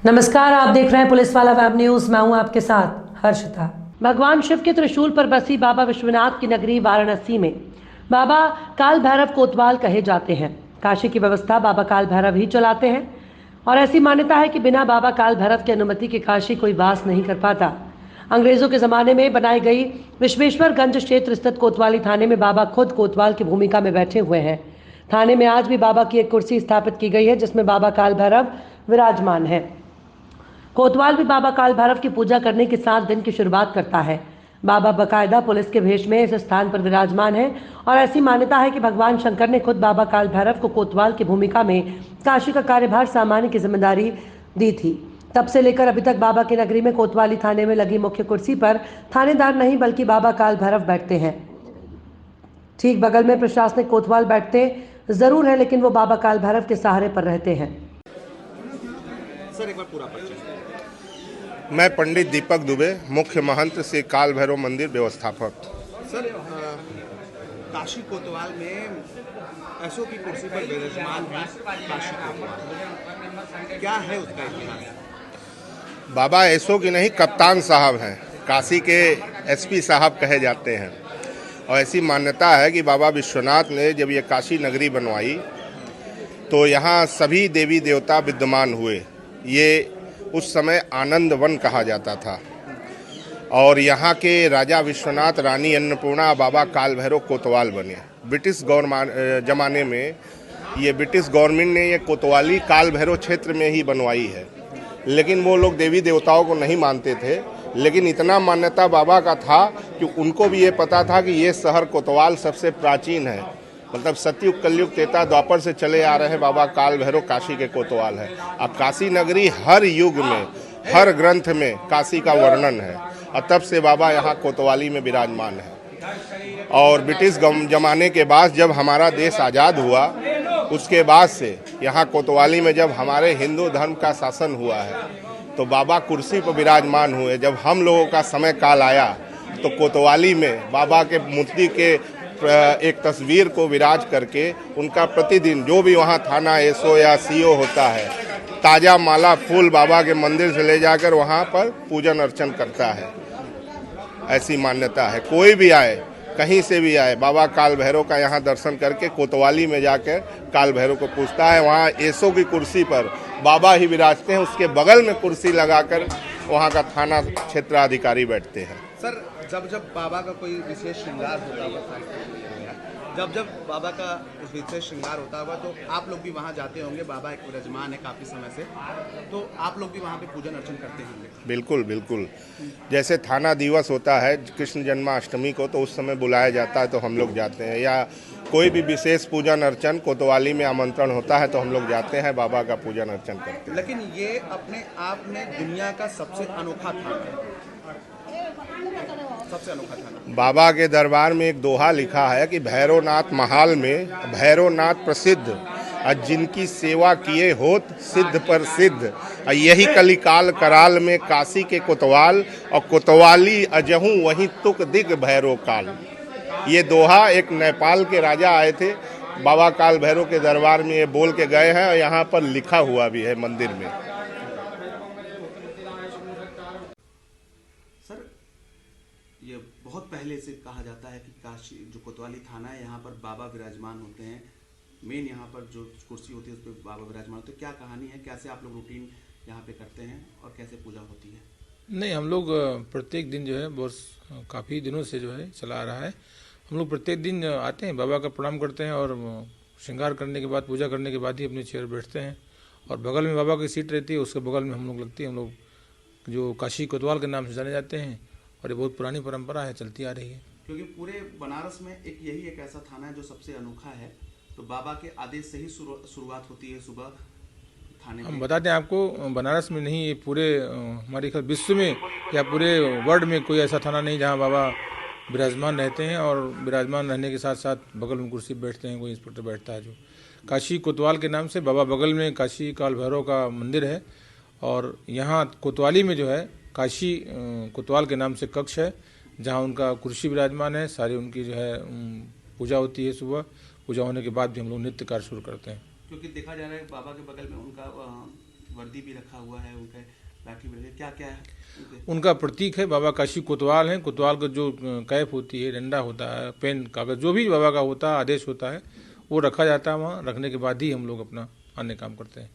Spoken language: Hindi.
नमस्कार, आप देख रहे हैं पुलिस वाला वेब न्यूज। मैं हूं आपके साथ हर्षिता। भगवान शिव के त्रिशूल पर बसी बाबा विश्वनाथ की नगरी वाराणसी में बाबा काल भैरव कोतवाल कहे जाते हैं। काशी की व्यवस्था बाबा काल भैरव ही चलाते हैं और ऐसी मान्यता है कि बिना बाबा काल भैरव की अनुमति के काशी कोई वास नहीं कर पाता। अंग्रेजों के जमाने में बनाई गई विश्वेश्वरगंज क्षेत्र स्थित कोतवाली थाने में बाबा खुद कोतवाल की भूमिका में बैठे हुए हैं। थाने में आज भी बाबा की एक कुर्सी स्थापित की गई है जिसमें बाबा काल भैरव विराजमान है। कोतवाल भी बाबा काल भैरव की पूजा करने के साथ दिन की शुरुआत करता है। बाबा बकायदा पुलिस के भेष में इस स्थान पर विराजमान है और ऐसी मान्यता है कि भगवान शंकर ने खुद बाबा काल भैरव को कोतवाल की भूमिका में काशी का कार्यभार सामान्य की जिम्मेदारी दी थी। तब से लेकर अभी तक बाबा की नगरी में कोतवाली थाने में लगी मुख्य कुर्सी पर थानेदार नहीं बल्कि बाबा काल भैरव बैठते हैं। ठीक बगल में प्रशासनिक कोतवाल बैठते जरूर है, लेकिन वो बाबा काल भैरव के सहारे पर रहते हैं। सर, एक बार पूरा परिचय। मैं पंडित दीपक दुबे, मुख्य महंत श्री काल भैरव मंदिर व्यवस्थापक। सर, काशी कोतवाल में ऐसो की कुर्सी पर विराजमान है काशी कोतवाल, क्या है उसका इतिहास? बाबा ऐसो की नहीं, कप्तान साहब हैं, काशी के एसपी साहब कहे जाते हैं। और ऐसी मान्यता है कि बाबा विश्वनाथ ने जब ये काशी नगरी बनवाई तो यहाँ सभी देवी देवता विद्यमान हुए। ये उस समय आनंद वन कहा जाता था और यहाँ के राजा विश्वनाथ, रानी अन्नपूर्णा, बाबा काल भैरव कोतवाल बने। ब्रिटिश जमाने में ये ब्रिटिश गवर्नमेंट ने ये कोतवाली काल भैरव क्षेत्र में ही बनवाई है, लेकिन वो लोग देवी देवताओं को नहीं मानते थे। लेकिन इतना मान्यता बाबा का था कि उनको भी ये पता था कि ये शहर कोतवाल सबसे प्राचीन है, मतलब सतयुग, कलयुग, त्रेता, द्वापर से चले आ रहे हैं बाबा काल भैरव काशी के कोतवाल है। अब काशी नगरी हर युग में, हर ग्रंथ में काशी का वर्णन है और तब से बाबा यहाँ कोतवाली में विराजमान है। और ब्रिटिश जमाने के बाद जब हमारा देश आज़ाद हुआ, उसके बाद से यहाँ कोतवाली में जब हमारे हिंदू धर्म का शासन हुआ है तो बाबा कुर्सी पर विराजमान हुए। जब हम लोगों का समय काल आया तो कोतवाली में बाबा के मूर्ति के एक तस्वीर को विराज करके उनका प्रतिदिन जो भी वहाँ थाना एसओ या सीओ होता है, ताज़ा माला फूल बाबा के मंदिर से ले जाकर वहाँ पर पूजन अर्चन करता है। ऐसी मान्यता है, कोई भी आए, कहीं से भी आए, बाबा काल भैरव का यहाँ दर्शन करके कोतवाली में जाकर काल भैरव को पूछता है। वहाँ एसओ की कुर्सी पर बाबा ही विराजते हैं, उसके बगल में कुर्सी लगाकर वहाँ का थाना क्षेत्राधिकारी बैठते हैं। सर, जब जब बाबा का कोई विशेष श्रृंगार होता होगा, जब बाबा का विशेष श्रृंगार होता होगा तो आप लोग भी वहाँ जाते होंगे। बाबा एक विराजमान है काफ़ी समय से, तो आप लोग भी वहाँ पे पूजन अर्चन करते होंगे। बिल्कुल बिल्कुल। जैसे थाना दिवस होता है कृष्ण जन्माष्टमी को, तो उस समय बुलाया जाता है तो हम लोग जाते हैं, या कोई भी विशेष पूजन अर्चन कोतवाली में आमंत्रण होता है तो हम लोग जाते हैं, बाबा का पूजन अर्चन करते हैं। लेकिन ये अपने आप में दुनिया का सबसे अनोखा थाना बाबा के दरबार में एक दोहा लिखा है कि भैरवनाथ महाल में भैरवनाथ प्रसिद्ध, और जिनकी सेवा किए होत सिद्ध पर सिद्ध, और यही कलिकाल कराल में काशी के कोतवाल, और कोतवाली अजहू वहीं तुक दिग भैरव काल। ये दोहा एक नेपाल के राजा आए थे, बाबा काल भैरव के दरबार में ये बोल के गए हैं और यहाँ पर लिखा हुआ भी है मंदिर में। ये बहुत पहले से कहा जाता है कि काशी जो कोतवाली थाना है यहाँ पर बाबा विराजमान होते हैं। मेन यहाँ पर जो कुर्सी होती है उस पर बाबा विराजमान होते हैं। क्या कहानी है, कैसे आप लोग रूटीन यहाँ पे करते हैं और कैसे पूजा होती है? नहीं, हम लोग प्रत्येक दिन जो है बहुत काफ़ी दिनों से जो है चला आ रहा है। हम लोग प्रत्येक दिन आते हैं, बाबा का प्रणाम करते हैं और श्रृंगार करने के बाद, पूजा करने के बाद ही अपनी चेयर बैठते हैं। और बगल में बाबा की सीट रहती है, उसके बगल में हम लोग लगती है। हम लोग जो काशी कोतवाल के नाम से जाने जाते हैं और ये बहुत पुरानी परंपरा है, चलती आ रही है। क्योंकि पूरे बनारस में यही एक ऐसा थाना है जो सबसे अनोखा है, तो बाबा के आदेश से ही शुरुआत होती है सुबह थाने में। हम बताते हैं आपको, बनारस में नहीं, ये पूरे हमारे ख्याल विश्व में या पूरे वर्ल्ड में कोई ऐसा थाना नहीं जहाँ बाबा विराजमान रहते हैं। और विराजमान रहने के साथ साथ बगल में कुर्सी बैठते हैं, कोई इंस्पेक्टर बैठता है। जो काशी कोतवाल के नाम से बाबा बगल में काशी काल भैरव का मंदिर है और यहाँ कोतवाली में जो है काशी कोतवाल के नाम से कक्ष है जहाँ उनका कुर्सी विराजमान है। सारी उनकी जो है पूजा होती है। सुबह पूजा होने के बाद भी हम लोग नित्य कार्य शुरू करते हैं। क्योंकि देखा जा रहा है बाबा के बगल में उनका वर्दी भी रखा हुआ है, उनके लाठी भी, क्या क्या है उनका प्रतीक है। बाबा काशी कोतवाल हैं। कोतवाल का जो कैप होती है, डंडा होता है, पेन, कागज, जो भी बाबा का होता है, आदेश होता है, वो रखा जाता है। वहाँ रखने के बाद ही हम लोग अपना अन्य काम करते हैं।